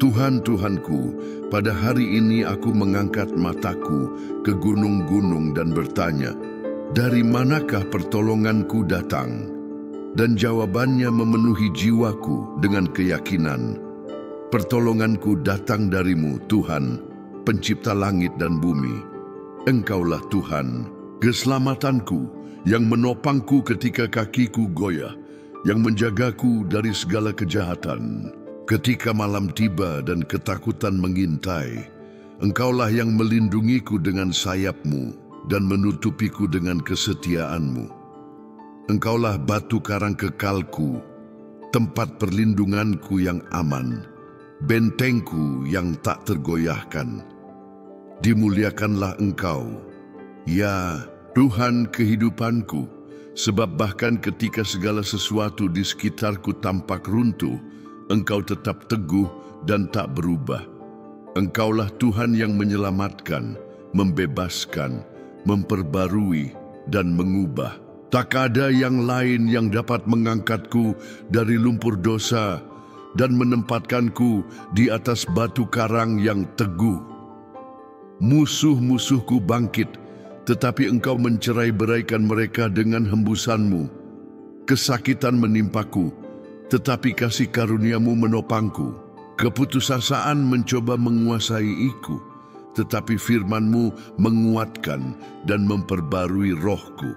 Tuhan, Tuhanku, pada hari ini aku mengangkat mataku ke gunung-gunung dan bertanya, dari manakah pertolonganku datang? Dan jawabannya memenuhi jiwaku dengan keyakinan. Pertolonganku datang darimu, Tuhan, pencipta langit dan bumi. Engkaulah Tuhan, keselamatanku, yang menopangku ketika kakiku goyah, yang menjagaku dari segala kejahatan. Ketika malam tiba dan ketakutan mengintai, Engkaulah yang melindungiku dengan sayap-Mu dan menutupiku dengan kesetiaan-Mu. Engkaulah batu karang kekalku, tempat perlindunganku yang aman, bentengku yang tak tergoyahkan. Dimuliakanlah Engkau, ya Tuhan kehidupanku, sebab bahkan ketika segala sesuatu di sekitarku tampak runtuh, Engkau tetap teguh dan tak berubah. Engkaulah Tuhan yang menyelamatkan, membebaskan, memperbarui, dan mengubah. Tak ada yang lain yang dapat mengangkatku dari lumpur dosa dan menempatkanku di atas batu karang yang teguh. Musuh-musuhku bangkit, tetapi Engkau mencerai-beraikan mereka dengan hembusan-Mu. Kesakitan menimpaku, tetapi kasih karunia-Mu menopangku. Keputusasaan mencoba menguasaiku, tetapi firman-Mu menguatkan dan memperbarui rohku.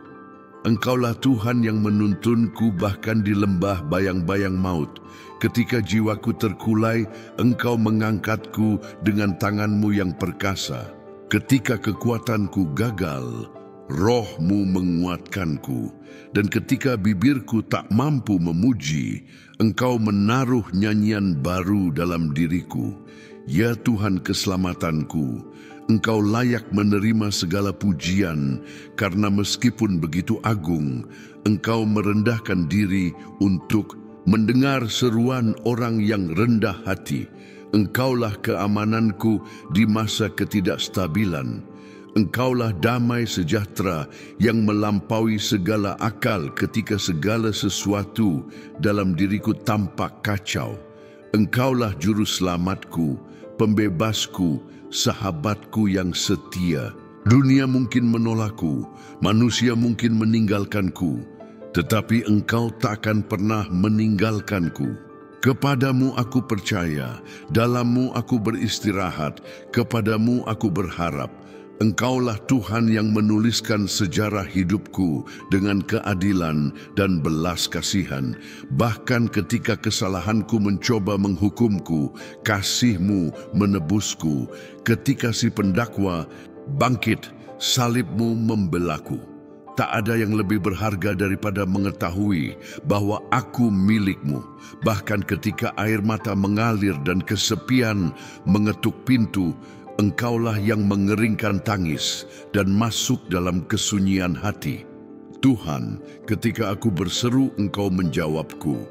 Engkaulah Tuhan yang menuntunku bahkan di lembah bayang-bayang maut. Ketika jiwaku terkulai, Engkau mengangkatku dengan tangan-Mu yang perkasa. Ketika kekuatanku gagal, Roh-Mu menguatkanku. Dan ketika bibirku tak mampu memuji, Engkau menaruh nyanyian baru dalam diriku. Ya Tuhan keselamatanku, Engkau layak menerima segala pujian, karena meskipun begitu agung, Engkau merendahkan diri untuk mendengar seruan orang yang rendah hati. Engkaulah keamananku di masa ketidakstabilan. Engkaulah damai sejahtera yang melampaui segala akal ketika segala sesuatu dalam diriku tampak kacau. Engkaulah juru selamatku, pembebasku, sahabatku yang setia. Dunia mungkin menolakku, manusia mungkin meninggalkanku, tetapi Engkau takkan pernah meninggalkanku. Kepadamu aku percaya, dalam-Mu aku beristirahat, kepadamu aku berharap. Engkaulah Tuhan yang menuliskan sejarah hidupku dengan keadilan dan belas kasihan. Bahkan ketika kesalahanku mencoba menghukumku, kasih-Mu menebusku. Ketika si pendakwa bangkit, salib-Mu membelaku. Tak ada yang lebih berharga daripada mengetahui bahwa aku milik-Mu. Bahkan ketika air mata mengalir dan kesepian mengetuk pintu, Engkaulah yang mengeringkan tangis dan masuk dalam kesunyian hati. Tuhan, ketika aku berseru, Engkau menjawabku.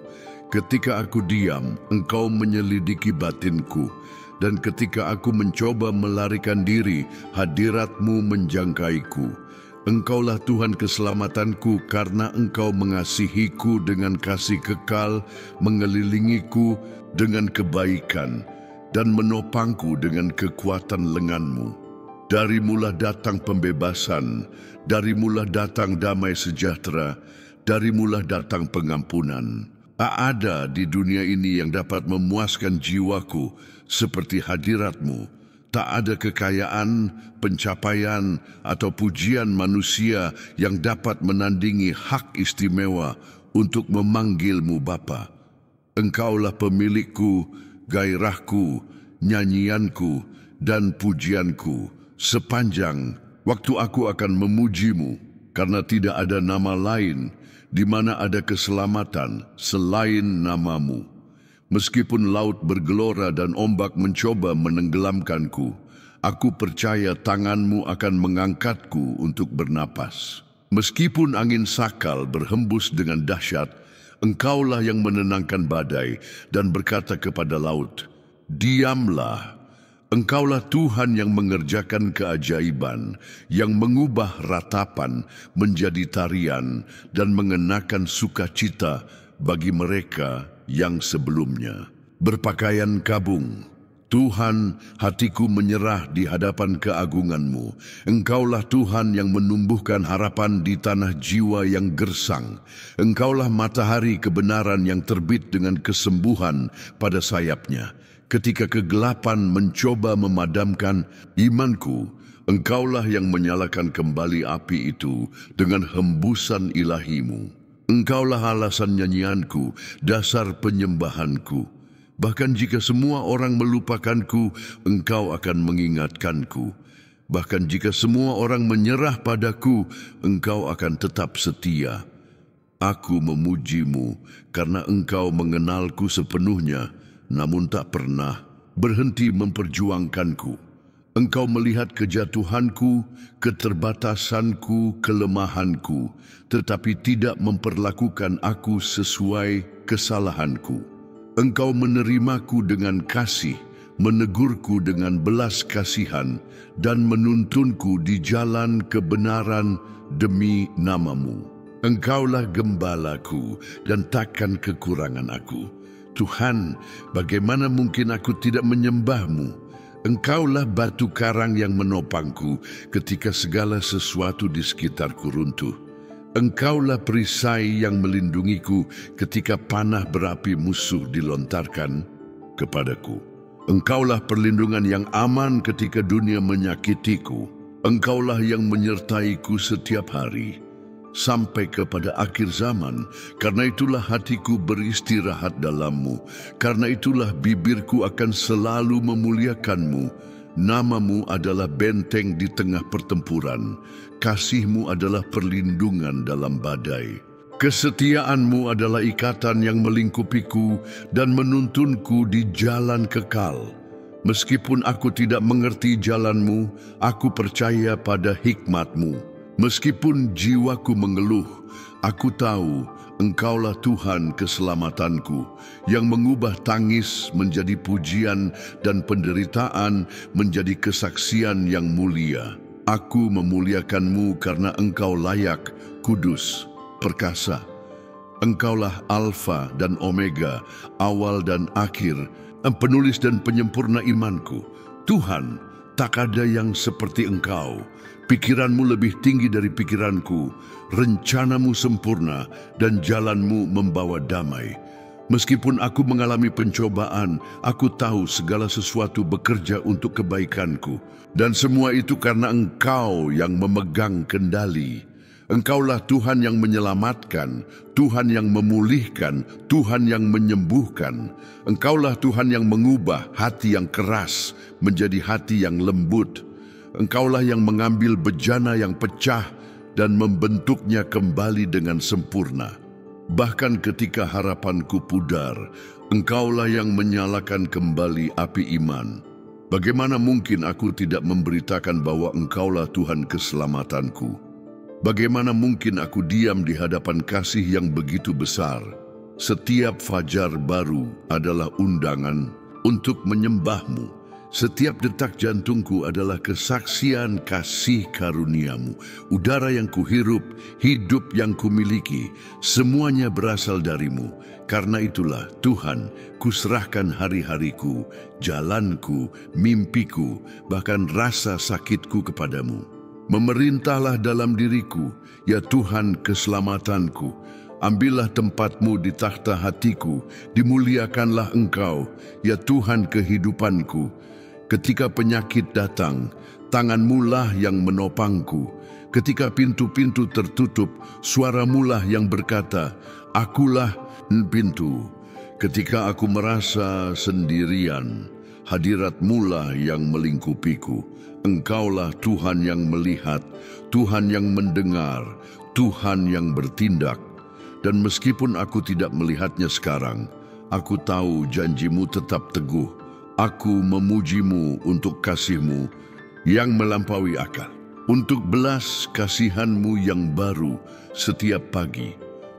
Ketika aku diam, Engkau menyelidiki batinku. Dan ketika aku mencoba melarikan diri, hadirat-Mu menjangkaiku. Engkaulah Tuhan keselamatanku, karena Engkau mengasihiku dengan kasih kekal, mengelilingiku dengan kebaikan, dan menopangku dengan kekuatan lengan-Mu. Darimulah datang pembebasan, darimulah datang damai sejahtera, darimulah datang pengampunan. Tak ada di dunia ini yang dapat memuaskan jiwaku seperti hadirat-Mu. Tak ada kekayaan, pencapaian, atau pujian manusia yang dapat menandingi hak istimewa untuk memanggil-Mu Bapa. Engkaulah pemilikku, gairahku, nyanyianku, dan pujianku. Sepanjang waktu aku akan memuji-Mu, karena tidak ada nama lain di mana ada keselamatan selain nama-Mu. Meskipun laut bergelora dan ombak mencoba menenggelamkanku, aku percaya tangan-Mu akan mengangkatku untuk bernapas. Meskipun angin sakal berhembus dengan dahsyat, Engkaulah yang menenangkan badai dan berkata kepada laut, "Diamlah." Engkaulah Tuhan yang mengerjakan keajaiban, yang mengubah ratapan menjadi tarian dan mengenakan sukacita bagi mereka yang sebelumnya berpakaian kabung, Tuhan, hatiku menyerah di hadapan keagungan-Mu. Engkaulah Tuhan yang menumbuhkan harapan di tanah jiwa yang gersang. Engkaulah matahari kebenaran yang terbit dengan kesembuhan pada sayapnya. Ketika kegelapan mencoba memadamkan imanku, Engkaulah yang menyalakan kembali api itu dengan hembusan ilahi-Mu. Engkaulah alasan nyanyianku, dasar penyembahanku. Bahkan jika semua orang melupakanku, Engkau akan mengingatkanku. Bahkan jika semua orang menyerah padaku, Engkau akan tetap setia. Aku memuji-Mu karena Engkau mengenalku sepenuhnya, namun tak pernah berhenti memperjuangkanku. Engkau melihat kejatuhanku, keterbatasanku, kelemahanku, tetapi tidak memperlakukan aku sesuai kesalahanku. Engkau menerimaku dengan kasih, menegurku dengan belas kasihan, dan menuntunku di jalan kebenaran demi nama-Mu. Engkaulah gembalaku dan takkan kekurangan aku. Tuhan, bagaimana mungkin aku tidak menyembah-Mu? Engkaulah batu karang yang menopangku ketika segala sesuatu di sekitarku runtuh. Engkaulah perisai yang melindungiku ketika panah berapi musuh dilontarkan kepadaku. Engkaulah perlindungan yang aman ketika dunia menyakitiku. Engkaulah yang menyertaiku setiap hari, sampai kepada akhir zaman. Karena itulah hatiku beristirahat dalam-Mu. Karena itulah bibirku akan selalu memuliakan-Mu. Nama-Mu adalah benteng di tengah pertempuran. Kasih-Mu adalah perlindungan dalam badai. Kesetiaan-Mu adalah ikatan yang melingkupiku dan menuntunku di jalan kekal. Meskipun aku tidak mengerti jalan-Mu, aku percaya pada hikmat-Mu. Meskipun jiwaku mengeluh, aku tahu Engkaulah Tuhan keselamatanku, yang mengubah tangis menjadi pujian dan penderitaan menjadi kesaksian yang mulia. Aku memuliakan-Mu karena Engkau layak, kudus, perkasa. Engkaulah Alfa dan Omega, awal dan akhir, penulis dan penyempurna imanku. Tuhan, tak ada yang seperti Engkau. Pikiran-Mu lebih tinggi dari pikiranku, rencana-Mu sempurna, dan jalan-Mu membawa damai. Meskipun aku mengalami pencobaan, aku tahu segala sesuatu bekerja untuk kebaikanku. Dan semua itu karena Engkau yang memegang kendali. Engkaulah Tuhan yang menyelamatkan, Tuhan yang memulihkan, Tuhan yang menyembuhkan. Engkaulah Tuhan yang mengubah hati yang keras menjadi hati yang lembut. Engkaulah yang mengambil bejana yang pecah dan membentuknya kembali dengan sempurna. Bahkan ketika harapanku pudar, Engkaulah yang menyalakan kembali api iman. Bagaimana mungkin aku tidak memberitakan bahwa Engkaulah Tuhan keselamatanku? Bagaimana mungkin aku diam di hadapan kasih yang begitu besar? Setiap fajar baru adalah undangan untuk menyembah-Mu. Setiap detak jantungku adalah kesaksian kasih karunia-Mu. Udara yang kuhirup, hidup yang kumiliki, semuanya berasal dari-Mu. Karena itulah, Tuhan, kuserahkan hari-hariku, jalanku, mimpiku, bahkan rasa sakitku kepadamu. Memerintahlah dalam diriku, ya Tuhan keselamatanku. Ambillah tempat-Mu di takhta hatiku, dimuliakanlah Engkau, ya Tuhan kehidupanku. Ketika penyakit datang, tangan-Mu lah yang menopangku. Ketika pintu-pintu tertutup, suara-Mu lah yang berkata, akulah pintu. Ketika aku merasa sendirian, hadirat-Mu lah yang melingkupiku. Engkaulah Tuhan yang melihat, Tuhan yang mendengar, Tuhan yang bertindak. Dan meskipun aku tidak melihatnya sekarang, aku tahu janji-Mu tetap teguh. Aku memuji-Mu untuk kasih-Mu yang melampaui akal, untuk belas kasihan-Mu yang baru setiap pagi,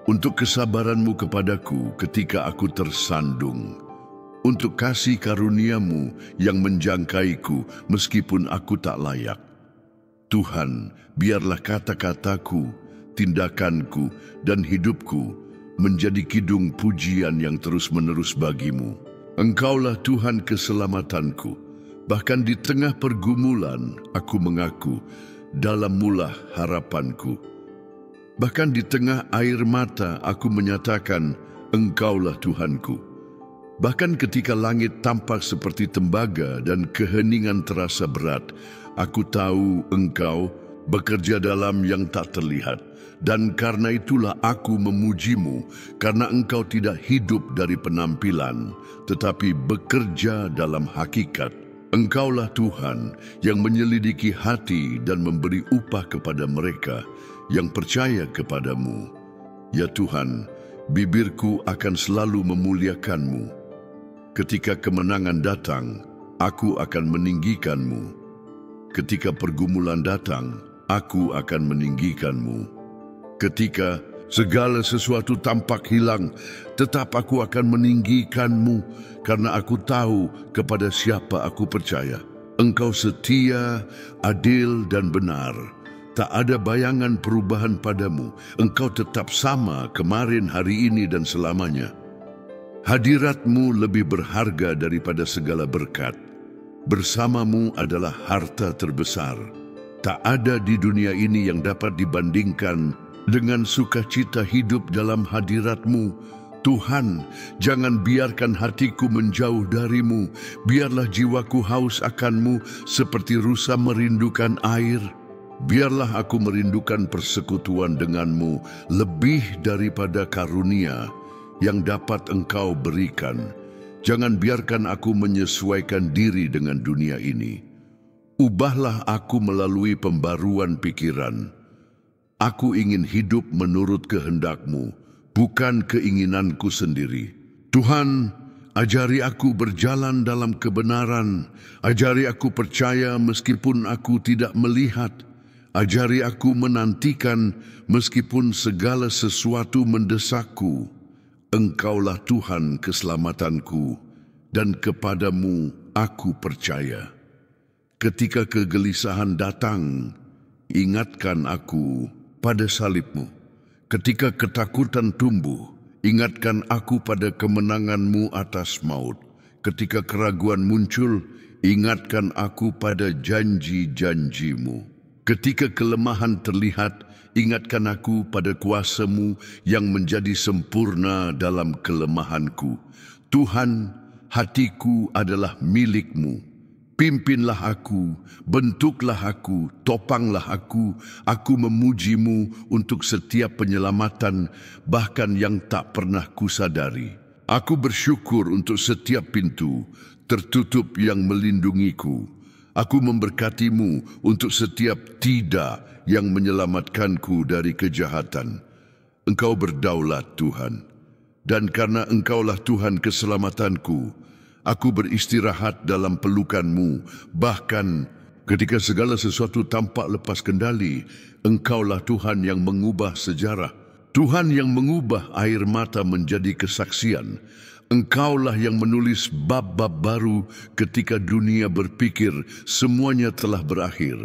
untuk kesabaran-Mu kepadaku ketika aku tersandung, untuk kasih karunia-Mu yang menjangkaiku meskipun aku tak layak. Tuhan, biarlah kata-kataku, tindakanku, dan hidupku menjadi kidung pujian yang terus-menerus bagi-Mu. Engkaulah Tuhan keselamatanku. Bahkan di tengah pergumulan, aku mengaku, dalam mulah harapanku. Bahkan di tengah air mata, aku menyatakan, Engkaulah Tuhanku. Bahkan ketika langit tampak seperti tembaga dan keheningan terasa berat, aku tahu Engkau bekerja dalam yang tak terlihat. Dan karena itulah aku memujimu, karena Engkau tidak hidup dari penampilan, tetapi bekerja dalam hakikat. Engkaulah Tuhan yang menyelidiki hati dan memberi upah kepada mereka yang percaya kepadamu. Ya Tuhan, bibirku akan selalu memuliakan-Mu. Ketika kemenangan datang, aku akan meninggikan-Mu. Ketika pergumulan datang, aku akan meninggikan-Mu. Ketika segala sesuatu tampak hilang, tetap aku akan meninggikan-Mu, karena aku tahu kepada siapa aku percaya. Engkau setia, adil, dan benar. Tak ada bayangan perubahan padamu. Engkau tetap sama kemarin, hari ini, dan selamanya. Hadirat-Mu lebih berharga daripada segala berkat. Bersama-Mu adalah harta terbesar. Tak ada di dunia ini yang dapat dibandingkan dengan sukacita hidup dalam hadirat-Mu. Tuhan, jangan biarkan hatiku menjauh dari-Mu. Biarlah jiwaku haus akan-Mu seperti rusa merindukan air. Biarlah aku merindukan persekutuan dengan-Mu lebih daripada karunia yang dapat Engkau berikan. Jangan biarkan aku menyesuaikan diri dengan dunia ini. Ubahlah aku melalui pembaruan pikiran. Aku ingin hidup menurut kehendak-Mu, bukan keinginanku sendiri. Tuhan, ajari aku berjalan dalam kebenaran. Ajari aku percaya meskipun aku tidak melihat. Ajari aku menantikan meskipun segala sesuatu mendesakku. Engkaulah Tuhan keselamatanku, dan kepadamu aku percaya. Ketika kegelisahan datang, ingatkan aku pada salib-Mu. Ketika ketakutan tumbuh, ingatkan aku pada kemenangan-Mu atas maut. Ketika keraguan muncul, ingatkan aku pada janji-janji-Mu. Ketika kelemahan terlihat, ingatkan aku pada kuasa-Mu yang menjadi sempurna dalam kelemahanku. Tuhan, hatiku adalah milik-Mu. Pimpinlah aku, bentuklah aku, topanglah aku. Aku memuji-Mu untuk setiap penyelamatan, bahkan yang tak pernah kusadari. Aku bersyukur untuk setiap pintu tertutup yang melindungiku. Aku memberkati-Mu untuk setiap tidak yang menyelamatkanku dari kejahatan. Engkau berdaulat, Tuhan. Dan karena Engkaulah Tuhan keselamatanku, aku beristirahat dalam pelukan-Mu. Bahkan ketika segala sesuatu tampak lepas kendali, Engkaulah Tuhan yang mengubah sejarah. Tuhan yang mengubah air mata menjadi kesaksian. Engkaulah yang menulis bab-bab baru ketika dunia berpikir semuanya telah berakhir.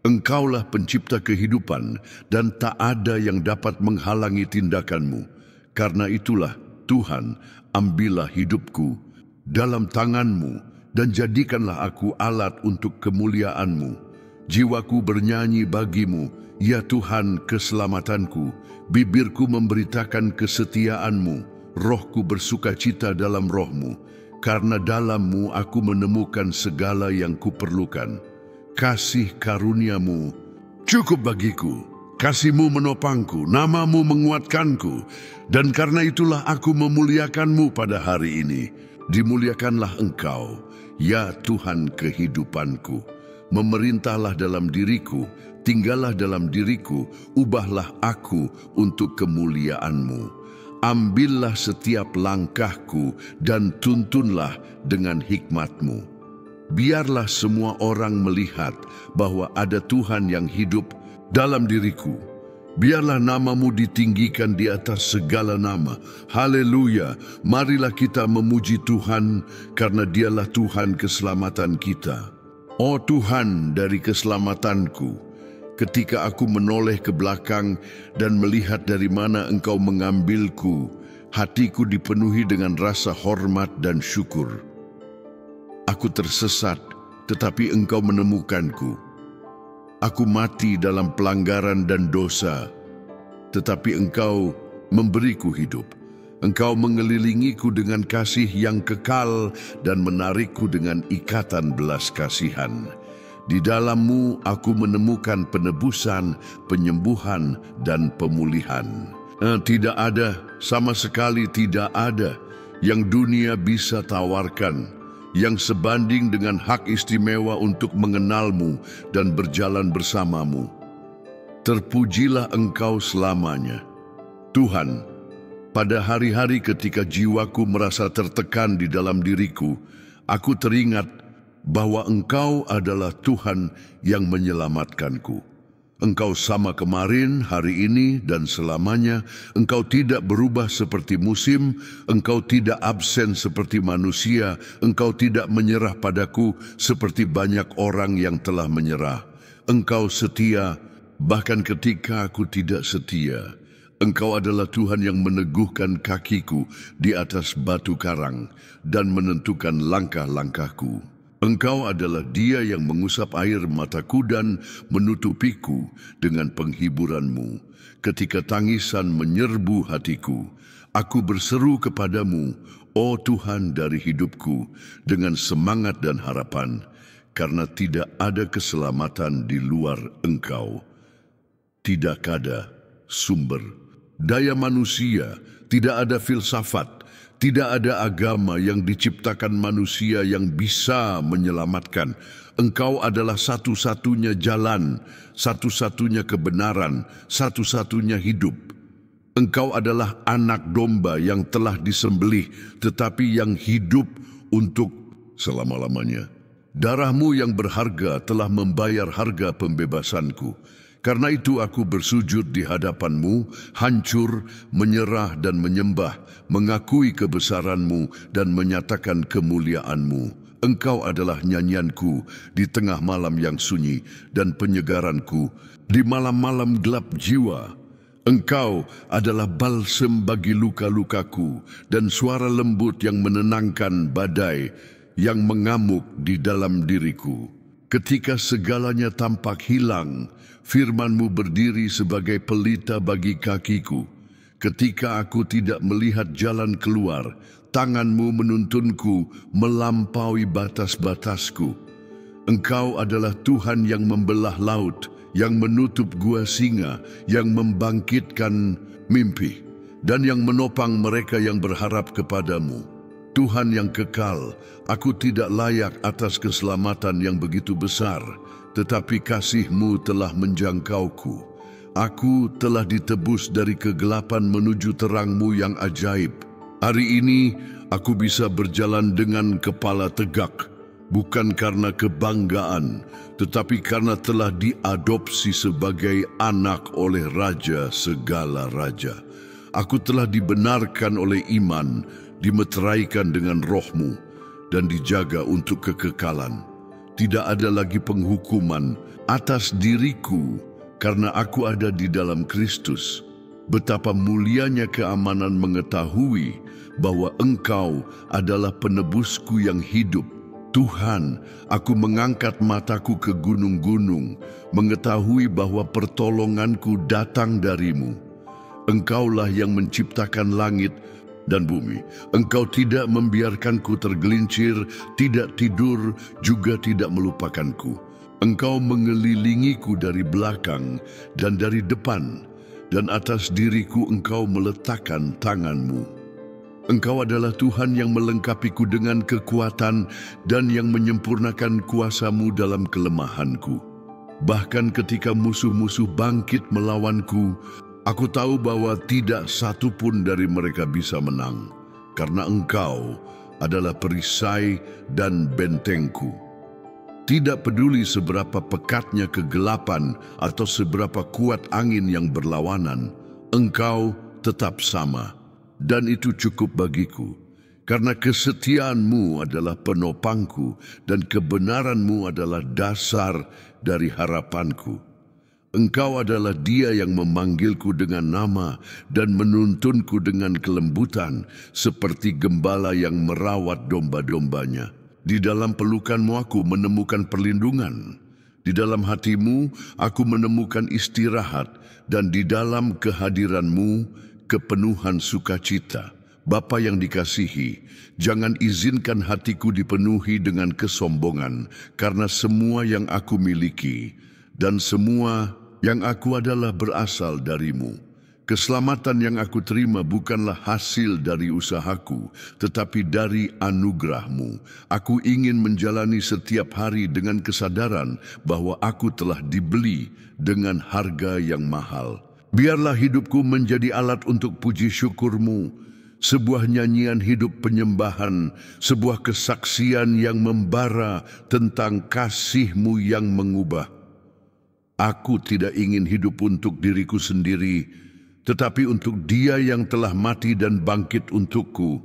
Engkaulah pencipta kehidupan dan tak ada yang dapat menghalangi tindakan-Mu. Karena itulah, Tuhan, ambillah hidupku dalam tangan-Mu dan jadikanlah aku alat untuk kemuliaan-Mu. Jiwaku bernyanyi bagi-Mu, ya Tuhan keselamatanku. Bibirku memberitakan kesetiaan-Mu. Rohku bersukacita dalam Roh-Mu, karena dalam-Mu aku menemukan segala yang kuperlukan. Kasih karunia-Mu cukup bagiku. Kasih-Mu menopangku, nama-Mu menguatkanku, dan karena itulah aku memuliakan-Mu pada hari ini. Dimuliakanlah Engkau, ya Tuhan kehidupanku. Memerintahlah dalam diriku, tinggallah dalam diriku, ubahlah aku untuk kemuliaan-Mu. Ambillah setiap langkahku dan tuntunlah dengan hikmat-Mu. Biarlah semua orang melihat bahwa ada Tuhan yang hidup dalam diriku. Biarlah nama-Mu ditinggikan di atas segala nama. Haleluya! Marilah kita memuji Tuhan karena Dialah Tuhan keselamatan kita. Oh Tuhan dari keselamatanku, ketika aku menoleh ke belakang dan melihat dari mana Engkau mengambilku, hatiku dipenuhi dengan rasa hormat dan syukur. Aku tersesat, tetapi Engkau menemukanku. Aku mati dalam pelanggaran dan dosa, tetapi Engkau memberiku hidup. Engkau mengelilingiku dengan kasih yang kekal dan menarikku dengan ikatan belas kasihan. Di dalam-Mu aku menemukan penebusan, penyembuhan, dan pemulihan. Tidak ada, sama sekali tidak ada, yang dunia bisa tawarkan, yang sebanding dengan hak istimewa untuk mengenal-Mu dan berjalan bersama-Mu. Terpujilah Engkau selamanya. Tuhan, pada hari-hari ketika jiwaku merasa tertekan di dalam diriku, aku teringat bahwa Engkau adalah Tuhan yang menyelamatkanku. Engkau sama kemarin, hari ini, dan selamanya. Engkau tidak berubah seperti musim, Engkau tidak absen seperti manusia, Engkau tidak menyerah padaku seperti banyak orang yang telah menyerah. Engkau setia, bahkan ketika aku tidak setia. Engkau adalah Tuhan yang meneguhkan kakiku di atas batu karang dan menentukan langkah-langkahku. Engkau adalah Dia yang mengusap air mataku dan menutupiku dengan penghiburan-Mu. Ketika tangisan menyerbu hatiku, aku berseru kepadamu, "O Tuhan dari hidupku," dengan semangat dan harapan, karena tidak ada keselamatan di luar Engkau. Tidak ada sumber daya manusia, tidak ada filsafat, tidak ada agama yang diciptakan manusia yang bisa menyelamatkan. Engkau adalah satu-satunya jalan, satu-satunya kebenaran, satu-satunya hidup. Engkau adalah anak domba yang telah disembelih, tetapi yang hidup untuk selama-lamanya. Darah-Mu yang berharga telah membayar harga pembebasanku. Karena itu aku bersujud di hadapan-Mu, hancur, menyerah dan menyembah, mengakui kebesaran-Mu dan menyatakan kemuliaan-Mu. Engkau adalah nyanyianku di tengah malam yang sunyi dan penyegaranku di malam-malam gelap jiwa. Engkau adalah balsem bagi luka-lukaku dan suara lembut yang menenangkan badai yang mengamuk di dalam diriku. Ketika segalanya tampak hilang, firman-Mu berdiri sebagai pelita bagi kakiku. Ketika aku tidak melihat jalan keluar, tangan-Mu menuntunku melampaui batas-batasku. Engkau adalah Tuhan yang membelah laut, yang menutup gua singa, yang membangkitkan mimpi, dan yang menopang mereka yang berharap kepadamu. Tuhan yang kekal, aku tidak layak atas keselamatan yang begitu besar, tetapi kasih-Mu telah menjangkauku. Aku telah ditebus dari kegelapan menuju terang-Mu yang ajaib. Hari ini aku bisa berjalan dengan kepala tegak, bukan karena kebanggaan, tetapi karena telah diadopsi sebagai anak oleh Raja segala raja. Aku telah dibenarkan oleh iman, dimeteraikan dengan Roh-Mu, dan dijaga untuk kekekalan. Tidak ada lagi penghukuman atas diriku karena aku ada di dalam Kristus. Betapa mulianya keamanan mengetahui bahwa Engkau adalah penebusku yang hidup. Tuhan, aku mengangkat mataku ke gunung-gunung, mengetahui bahwa pertolonganku datang dari-Mu. Engkaulah yang menciptakan langit dan bumi. Engkau tidak membiarkanku tergelincir, tidak tidur, juga tidak melupakanku. Engkau mengelilingiku dari belakang dan dari depan, dan atas diriku Engkau meletakkan tangan-Mu. Engkau adalah Tuhan yang melengkapiku dengan kekuatan dan yang menyempurnakan kuasa-Mu dalam kelemahanku. Bahkan ketika musuh-musuh bangkit melawanku, aku tahu bahwa tidak satu pun dari mereka bisa menang, karena Engkau adalah perisai dan bentengku. Tidak peduli seberapa pekatnya kegelapan atau seberapa kuat angin yang berlawanan, Engkau tetap sama, dan itu cukup bagiku. Karena kesetiaan-Mu adalah penopangku dan kebenaran-Mu adalah dasar dari harapanku. Engkau adalah Dia yang memanggilku dengan nama dan menuntunku dengan kelembutan, seperti gembala yang merawat domba-dombanya. Di dalam pelukanmu aku menemukan perlindungan. Di dalam hatimu aku menemukan istirahat, dan di dalam kehadiranmu kepenuhan sukacita. Bapa yang dikasihi, jangan izinkan hatiku dipenuhi dengan kesombongan, karena semua yang aku miliki dan semua yang aku adalah berasal darimu. Keselamatan yang aku terima bukanlah hasil dari usahaku, tetapi dari anugerahmu. Aku ingin menjalani setiap hari dengan kesadaran bahwa aku telah dibeli dengan harga yang mahal. Biarlah hidupku menjadi alat untuk puji syukurmu, sebuah nyanyian hidup penyembahan, sebuah kesaksian yang membara tentang kasih-Mu yang mengubah. Aku tidak ingin hidup untuk diriku sendiri, tetapi untuk Dia yang telah mati dan bangkit untukku.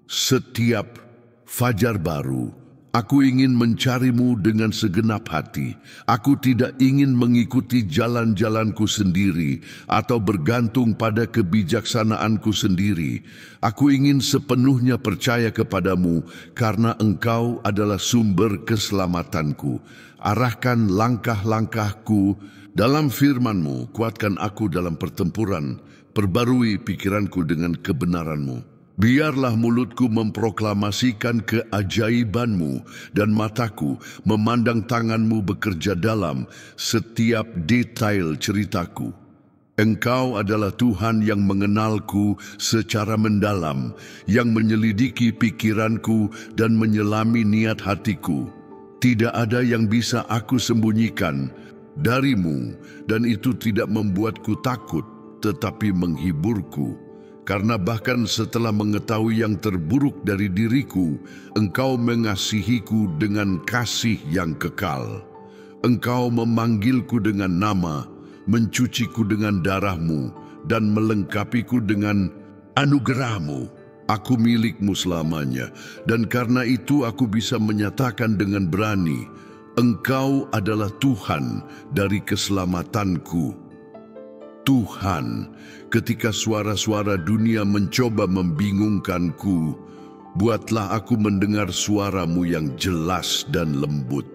Setiap fajar baru, aku ingin mencari-Mu dengan segenap hati. Aku tidak ingin mengikuti jalan-jalanku sendiri atau bergantung pada kebijaksanaanku sendiri. Aku ingin sepenuhnya percaya kepadamu karena Engkau adalah sumber keselamatanku. Arahkan langkah-langkahku dalam firman-Mu, kuatkan aku dalam pertempuran, perbarui pikiranku dengan kebenaran-Mu. Biarlah mulutku memproklamasikan keajaiban-Mu dan mataku memandang tangan-Mu bekerja dalam setiap detail ceritaku. Engkau adalah Tuhan yang mengenalku secara mendalam, yang menyelidiki pikiranku dan menyelami niat hatiku. Tidak ada yang bisa aku sembunyikan dari-Mu, dan itu tidak membuatku takut, tetapi menghiburku. Karena bahkan setelah mengetahui yang terburuk dari diriku, Engkau mengasihiku dengan kasih yang kekal. Engkau memanggilku dengan nama, mencuciku dengan darah-Mu, dan melengkapiku dengan anugerah-Mu. Aku milik-Mu selamanya, dan karena itu aku bisa menyatakan dengan berani, Engkau adalah Tuhan dari keselamatanku. Tuhan, ketika suara-suara dunia mencoba membingungkanku, buatlah aku mendengar suara-Mu yang jelas dan lembut.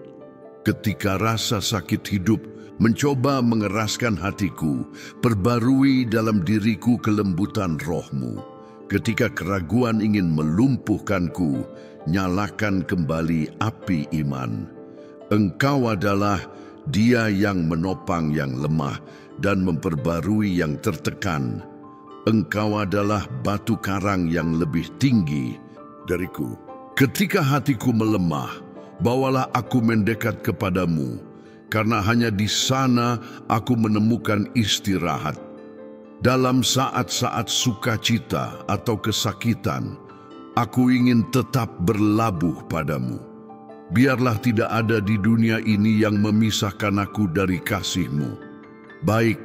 Ketika rasa sakit hidup mencoba mengeraskan hatiku, perbarui dalam diriku kelembutan roh-Mu. Ketika keraguan ingin melumpuhkanku, nyalakan kembali api iman. Engkau adalah Dia yang menopang yang lemah dan memperbarui yang tertekan. Engkau adalah batu karang yang lebih tinggi dariku. Ketika hatiku melemah, bawalah aku mendekat kepadamu, karena hanya di sana aku menemukan istirahat. Dalam saat-saat sukacita atau kesakitan, aku ingin tetap berlabuh padamu. Biarlah tidak ada di dunia ini yang memisahkan aku dari kasih-Mu. Baik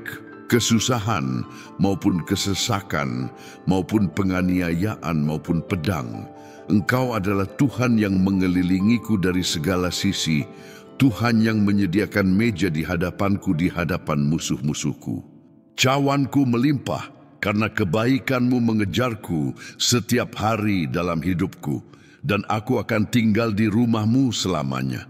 kesusahan maupun kesesakan, maupun penganiayaan maupun pedang, Engkau adalah Tuhan yang mengelilingiku dari segala sisi, Tuhan yang menyediakan meja di hadapanku di hadapan musuh-musuhku. Cawanku melimpah karena kebaikan-Mu mengejarku setiap hari dalam hidupku, dan aku akan tinggal di rumah-Mu selamanya.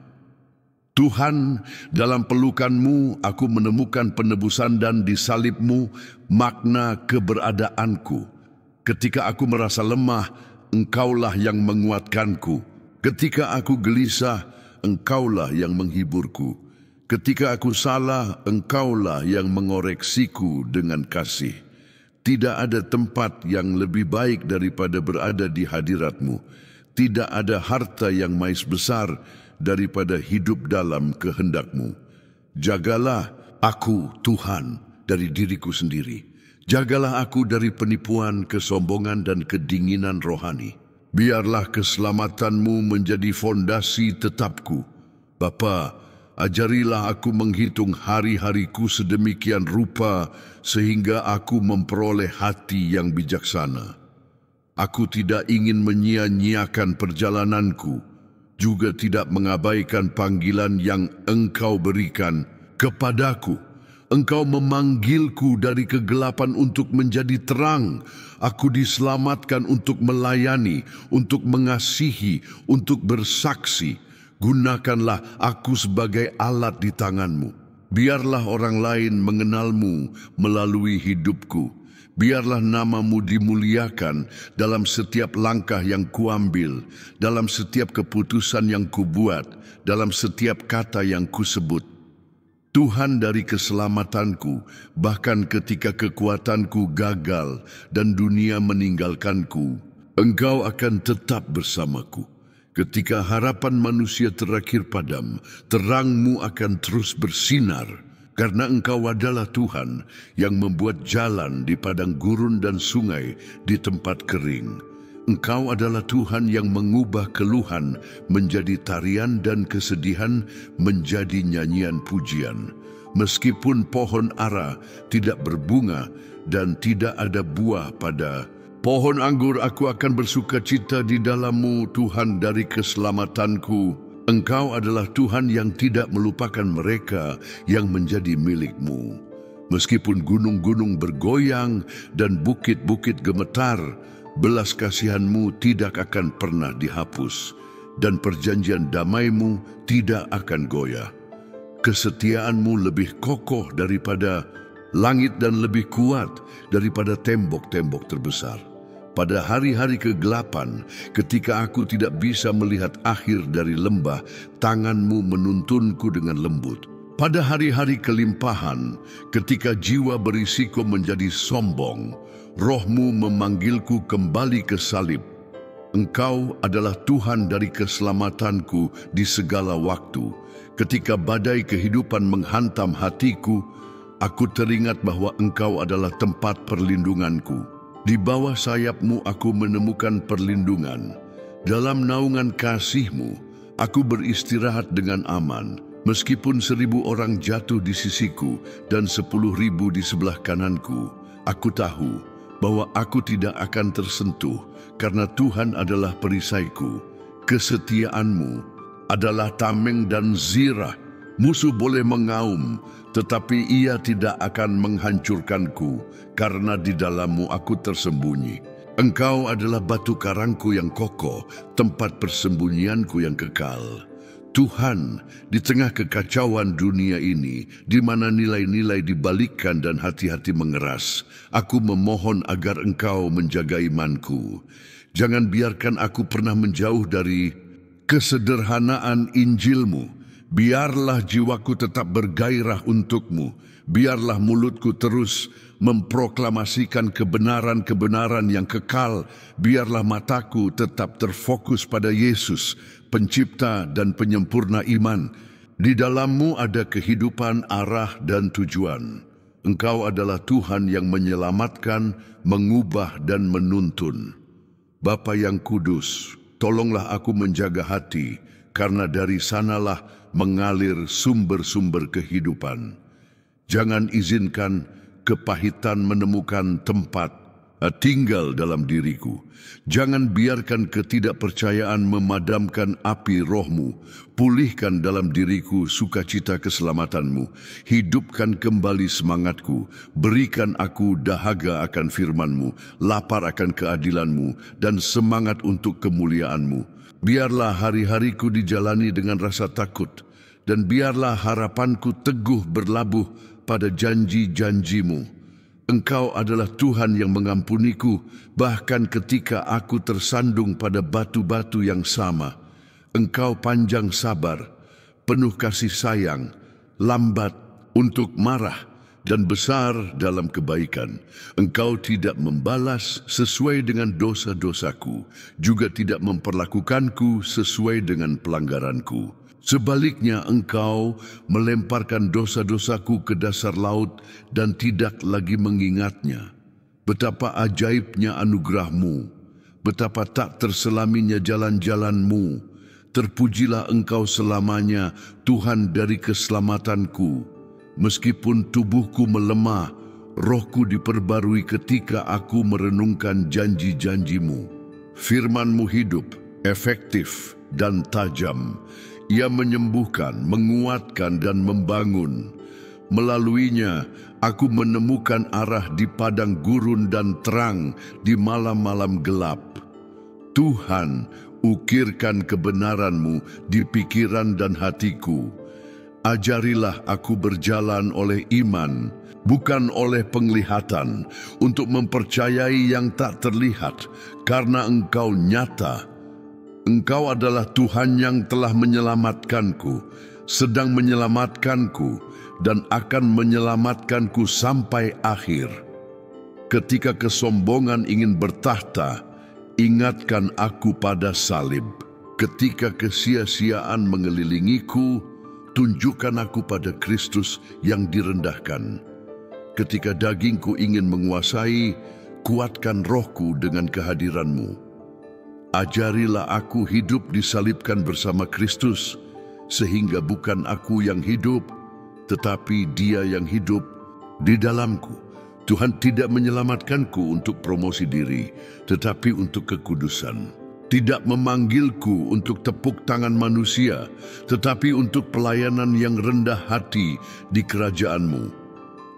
Tuhan, dalam pelukan-Mu aku menemukan penebusan, dan di salib-Mu makna keberadaanku. Ketika aku merasa lemah, Engkaulah yang menguatkanku. Ketika aku gelisah, Engkaulah yang menghiburku. Ketika aku salah, Engkaulah yang mengoreksiku dengan kasih. Tidak ada tempat yang lebih baik daripada berada di hadirat-Mu. Tidak ada harta yang mais besar daripada hidup dalam kehendak-Mu. Jagalah aku, Tuhan, dari diriku sendiri. Jagalah aku dari penipuan, kesombongan, dan kedinginan rohani. Biarlah keselamatan-Mu menjadi fondasi tetapku. Bapa, ajarilah aku menghitung hari-hariku sedemikian rupa sehingga aku memperoleh hati yang bijaksana. Aku tidak ingin menyia-nyiakan perjalananku, juga tidak mengabaikan panggilan yang Engkau berikan kepadaku. Engkau memanggilku dari kegelapan untuk menjadi terang. Aku diselamatkan untuk melayani, untuk mengasihi, untuk bersaksi. Gunakanlah aku sebagai alat di tanganmu. Biarlah orang lain mengenalmu melalui hidupku. Biarlah namamu dimuliakan dalam setiap langkah yang kuambil, dalam setiap keputusan yang kubuat, dalam setiap kata yang kusebut. Tuhan dari keselamatanku, bahkan ketika kekuatanku gagal dan dunia meninggalkanku, Engkau akan tetap bersamaku. Ketika harapan manusia terakhir padam, terang-Mu akan terus bersinar. Karena Engkau adalah Tuhan yang membuat jalan di padang gurun dan sungai di tempat kering. Engkau adalah Tuhan yang mengubah keluhan menjadi tarian dan kesedihan menjadi nyanyian pujian. Meskipun pohon ara tidak berbunga dan tidak ada buah pada pohon anggur, aku akan bersukacita di dalam-Mu, Tuhan dari keselamatanku. Engkau adalah Tuhan yang tidak melupakan mereka yang menjadi milik-Mu. Meskipun gunung-gunung bergoyang dan bukit-bukit gemetar, belas kasihan-Mu tidak akan pernah dihapus, dan perjanjian damai-Mu tidak akan goyah. Kesetiaan-Mu lebih kokoh daripada langit dan lebih kuat daripada tembok-tembok terbesar. Pada hari-hari kegelapan, ketika aku tidak bisa melihat akhir dari lembah, tangan-Mu menuntunku dengan lembut. Pada hari-hari kelimpahan, ketika jiwa berisiko menjadi sombong, Roh-Mu memanggilku kembali ke salib. Engkau adalah Tuhan dari keselamatanku di segala waktu. Ketika badai kehidupan menghantam hatiku, aku teringat bahwa Engkau adalah tempat perlindunganku. Di bawah sayap-Mu aku menemukan perlindungan. Dalam naungan kasih-Mu, aku beristirahat dengan aman. Meskipun 1.000 orang jatuh di sisiku dan 10.000 di sebelah kananku, aku tahu bahwa aku tidak akan tersentuh karena Tuhan adalah perisaiku. Kesetiaan-Mu adalah tameng dan zirah. Musuh boleh mengaum, tetapi ia tidak akan menghancurkanku, karena di dalam-Mu aku tersembunyi. Engkau adalah batu karangku yang kokoh, tempat persembunyianku yang kekal. Tuhan, di tengah kekacauan dunia ini, di mana nilai-nilai dibalikkan dan hati-hati mengeras, aku memohon agar Engkau menjaga imanku. Jangan biarkan aku pernah menjauh dari kesederhanaan Injil-Mu. Biarlah jiwaku tetap bergairah untuk-Mu. Biarlah mulutku terus memproklamasikan kebenaran-kebenaran yang kekal. Biarlah mataku tetap terfokus pada Yesus, pencipta dan penyempurna iman. Di dalam-Mu ada kehidupan, arah, dan tujuan. Engkau adalah Tuhan yang menyelamatkan, mengubah, dan menuntun. Bapa yang kudus, tolonglah aku menjaga hati, karena dari sanalah mengalir sumber-sumber kehidupan. Jangan izinkan kepahitan menemukan tempat tinggal dalam diriku. Jangan biarkan ketidakpercayaan memadamkan api Roh-Mu. Pulihkan dalam diriku sukacita keselamatan-Mu. Hidupkan kembali semangatku. Berikan aku dahaga akan firman-Mu, lapar akan keadilan-Mu, dan semangat untuk kemuliaan-Mu. Biarlah hari-hariku dijalani dengan rasa takut, dan biarlah harapanku teguh berlabuh pada janji-janji-Mu. Engkau adalah Tuhan yang mengampuniku, bahkan ketika aku tersandung pada batu-batu yang sama. Engkau panjang sabar, penuh kasih sayang, lambat untuk marah, dan besar dalam kebaikan. Engkau tidak membalas sesuai dengan dosa-dosaku, juga tidak memperlakukanku sesuai dengan pelanggaranku. Sebaliknya, Engkau melemparkan dosa-dosaku ke dasar laut dan tidak lagi mengingatnya. Betapa ajaibnya anugerah-Mu, betapa tak terselaminya jalan-jalan-Mu. Terpujilah Engkau selamanya, Tuhan dari keselamatanku. Meskipun tubuhku melemah, rohku diperbarui ketika aku merenungkan janji-janji-Mu. Firman-Mu hidup, efektif, dan tajam. Ia menyembuhkan, menguatkan, dan membangun. Melaluinya, aku menemukan arah di padang gurun dan terang di malam-malam gelap. Tuhan, ukirkan kebenaran-Mu di pikiran dan hatiku. Ajarilah aku berjalan oleh iman, bukan oleh penglihatan, untuk mempercayai yang tak terlihat, karena Engkau nyata. Engkau adalah Tuhan yang telah menyelamatkanku, sedang menyelamatkanku, dan akan menyelamatkanku sampai akhir. Ketika kesombongan ingin bertahta, ingatkan aku pada salib. Ketika kesia-siaan mengelilingiku, tunjukkan aku pada Kristus yang direndahkan. Ketika dagingku ingin menguasai, kuatkan rohku dengan kehadiran-Mu. Ajarilah aku hidup disalibkan bersama Kristus, sehingga bukan aku yang hidup, tetapi Dia yang hidup di dalamku. Tuhan tidak menyelamatkanku untuk promosi diri, tetapi untuk kekudusan. Tidak memanggilku untuk tepuk tangan manusia, tetapi untuk pelayanan yang rendah hati di kerajaan-Mu.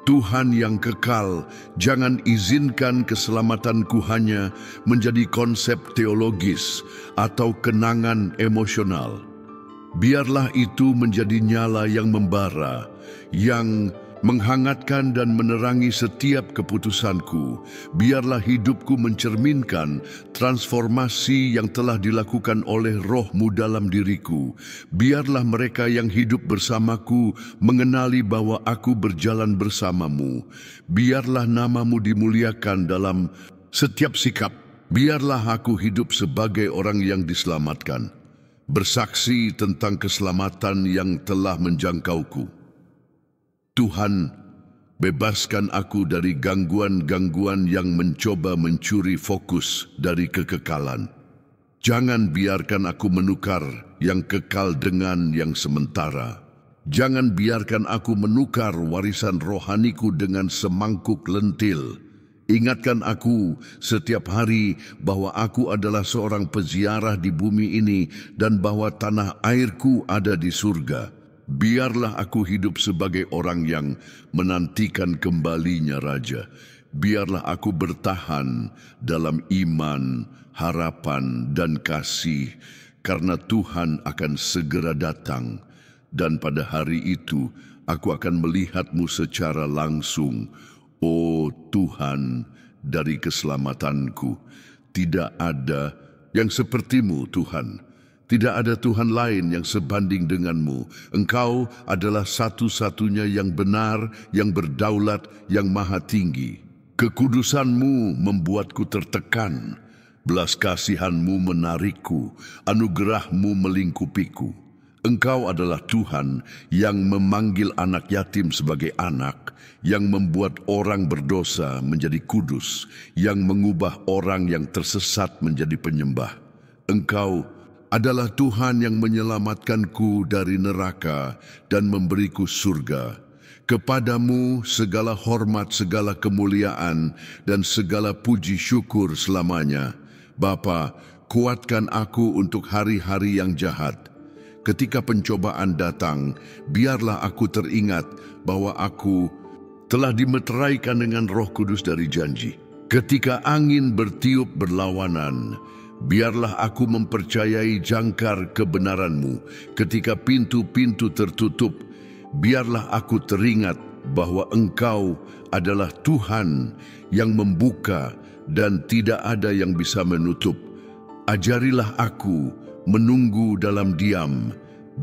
Tuhan yang kekal, jangan izinkan keselamatanku hanya menjadi konsep teologis atau kenangan emosional. Biarlah itu menjadi nyala yang membara, yang menghangatkan dan menerangi setiap keputusanku. Biarlah hidupku mencerminkan transformasi yang telah dilakukan oleh Roh-Mu dalam diriku. Biarlah mereka yang hidup bersamaku mengenali bahwa aku berjalan bersama-Mu. Biarlah nama-Mu dimuliakan dalam setiap sikap. Biarlah aku hidup sebagai orang yang diselamatkan, bersaksi tentang keselamatan yang telah menjangkauku. Tuhan, bebaskan aku dari gangguan-gangguan yang mencoba mencuri fokus dari kekekalan. Jangan biarkan aku menukar yang kekal dengan yang sementara. Jangan biarkan aku menukar warisan rohaniku dengan semangkuk lentil. Ingatkan aku setiap hari bahwa aku adalah seorang peziarah di bumi ini dan bahwa tanah airku ada di surga. Biarlah aku hidup sebagai orang yang menantikan kembalinya Raja. Biarlah aku bertahan dalam iman, harapan, dan kasih, karena Tuhan akan segera datang. Dan pada hari itu, aku akan melihat-Mu secara langsung. Oh Tuhan, dari keselamatanku, tidak ada yang seperti-Mu, Tuhan. Tidak ada Tuhan lain yang sebanding dengan-Mu. Engkau adalah satu-satunya yang benar, yang berdaulat, yang maha tinggi. Kekudusan-Mu membuatku tertekan. Belas kasihan-Mu menarikku. Anugerah-Mu melingkupiku. Engkau adalah Tuhan yang memanggil anak yatim sebagai anak, yang membuat orang berdosa menjadi kudus, yang mengubah orang yang tersesat menjadi penyembah. Engkau adalah Tuhan yang menyelamatkanku dari neraka dan memberiku surga. Kepadamu segala hormat, segala kemuliaan, dan segala puji syukur selamanya. Bapa, kuatkan aku untuk hari-hari yang jahat. Ketika pencobaan datang, biarlah aku teringat bahwa aku telah dimeteraikan dengan Roh Kudus dari janji. Ketika angin bertiup berlawanan, biarlah aku mempercayai jangkar kebenaran-Mu. Ketika pintu-pintu tertutup, biarlah aku teringat bahwa Engkau adalah Tuhan yang membuka dan tidak ada yang bisa menutup. Ajarilah aku menunggu dalam diam,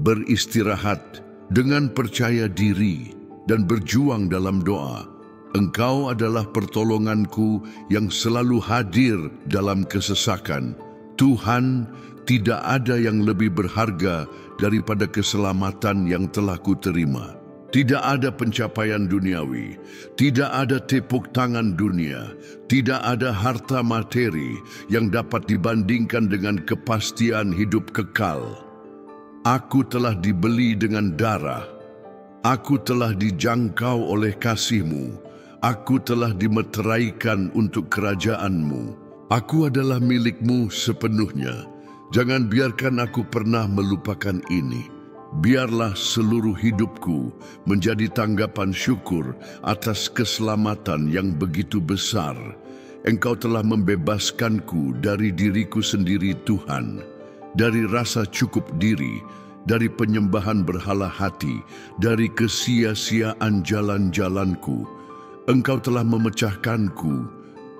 beristirahat dengan percaya diri, dan berjuang dalam doa. Engkau adalah pertolonganku yang selalu hadir dalam kesesakan. Tuhan, tidak ada yang lebih berharga daripada keselamatan yang telah kuterima. Tidak ada pencapaian duniawi, tidak ada tepuk tangan dunia, tidak ada harta materi yang dapat dibandingkan dengan kepastian hidup kekal. Aku telah dibeli dengan darah, aku telah dijangkau oleh kasih-Mu, aku telah dimeteraikan untuk kerajaan-Mu. Aku adalah milik-Mu sepenuhnya. Jangan biarkan aku pernah melupakan ini. Biarlah seluruh hidupku menjadi tanggapan syukur atas keselamatan yang begitu besar. Engkau telah membebaskanku dari diriku sendiri, Tuhan, dari rasa cukup diri, dari penyembahan berhala hati, dari kesia-siaan jalan-jalanku. Engkau telah memecahkanku,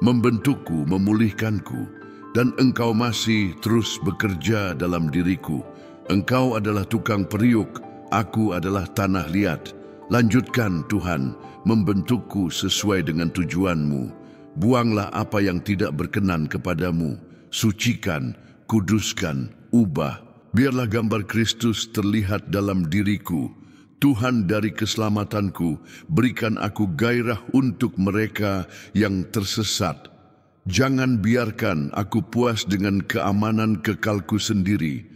membentukku, memulihkanku, dan Engkau masih terus bekerja dalam diriku. Engkau adalah tukang periuk, aku adalah tanah liat. Lanjutkan, Tuhan, membentukku sesuai dengan tujuan-Mu. Buanglah apa yang tidak berkenan kepadamu. Sucikan, kuduskan, ubah. Biarlah gambar Kristus terlihat dalam diriku. Tuhan, dari keselamatanku, berikan aku gairah untuk mereka yang tersesat. Jangan biarkan aku puas dengan keamanan kekalku sendiri,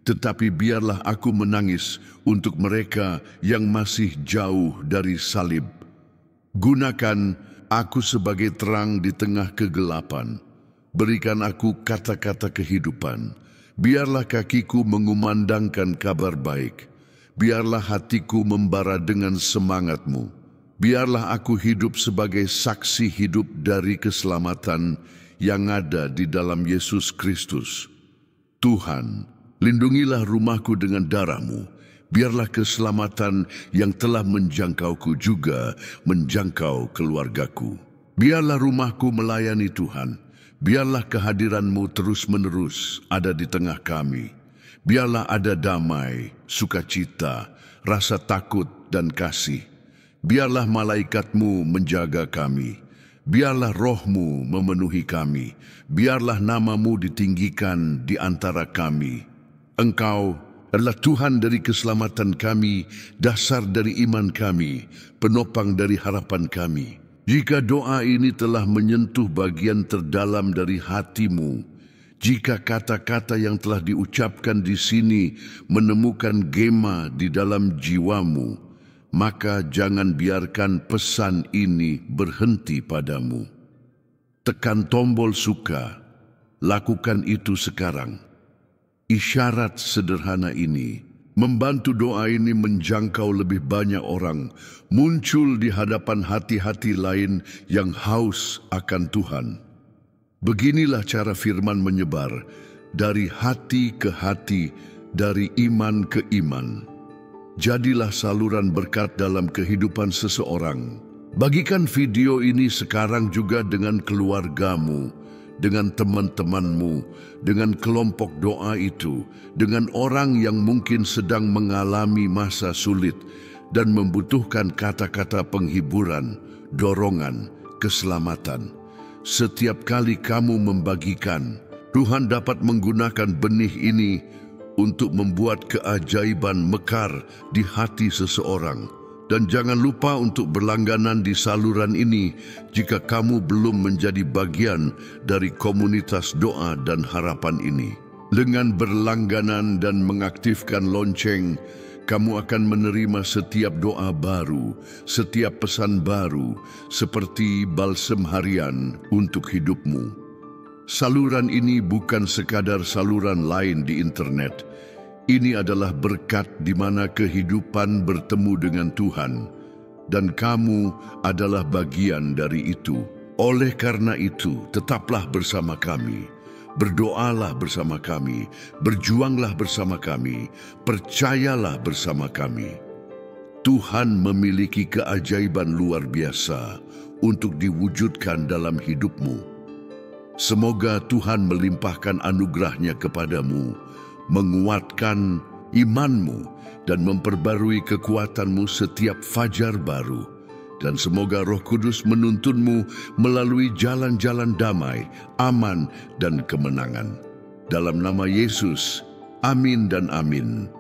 tetapi biarlah aku menangis untuk mereka yang masih jauh dari salib. Gunakan aku sebagai terang di tengah kegelapan. Berikan aku kata-kata kehidupan. Biarlah kakiku mengumandangkan kabar baik. Biarlah hatiku membara dengan semangat-Mu. Biarlah aku hidup sebagai saksi hidup dari keselamatan yang ada di dalam Yesus Kristus. Tuhan, lindungilah rumahku dengan darah-Mu. Biarlah keselamatan yang telah menjangkauku juga menjangkau keluargaku. Biarlah rumahku melayani Tuhan. Biarlah kehadiran-Mu terus-menerus ada di tengah kami. Biarlah ada damai, sukacita, rasa takut dan kasih. Biarlah malaikat-Mu menjaga kami. Biarlah roh-Mu memenuhi kami. Biarlah nama-Mu ditinggikan di antara kami. Engkau adalah Tuhan dari keselamatan kami, dasar dari iman kami, penopang dari harapan kami. Jika doa ini telah menyentuh bagian terdalam dari hati-Mu, jika kata-kata yang telah diucapkan di sini menemukan gema di dalam jiwa-Mu, maka jangan biarkan pesan ini berhenti padamu. Tekan tombol suka, lakukan itu sekarang. Isyarat sederhana ini membantu doa ini menjangkau lebih banyak orang, muncul di hadapan hati-hati lain yang haus akan Tuhan. Beginilah cara firman menyebar dari hati ke hati, dari iman ke iman. Jadilah saluran berkat dalam kehidupan seseorang. Bagikan video ini sekarang juga dengan keluargamu, dengan teman-temanmu, dengan kelompok doa itu, dengan orang yang mungkin sedang mengalami masa sulit dan membutuhkan kata-kata penghiburan, dorongan, keselamatan. Setiap kali kamu membagikan, Tuhan dapat menggunakan benih ini untuk membuat keajaiban mekar di hati seseorang. Dan jangan lupa untuk berlangganan di saluran ini jika kamu belum menjadi bagian dari komunitas doa dan harapan ini. Dengan berlangganan dan mengaktifkan lonceng, kamu akan menerima setiap doa baru, setiap pesan baru, seperti balsem harian untuk hidupmu. Saluran ini bukan sekadar saluran lain di internet. Ini adalah berkat di mana kehidupan bertemu dengan Tuhan, dan kamu adalah bagian dari itu. Oleh karena itu, tetaplah bersama kami. Berdoalah bersama kami, berjuanglah bersama kami, percayalah bersama kami. Tuhan memiliki keajaiban luar biasa untuk diwujudkan dalam hidupmu. Semoga Tuhan melimpahkan anugerahnya kepadamu, menguatkan imanmu, dan memperbarui kekuatanmu setiap fajar baru. Dan semoga Roh Kudus menuntunmu melalui jalan-jalan damai, aman, dan kemenangan. Dalam nama Yesus, amin dan amin.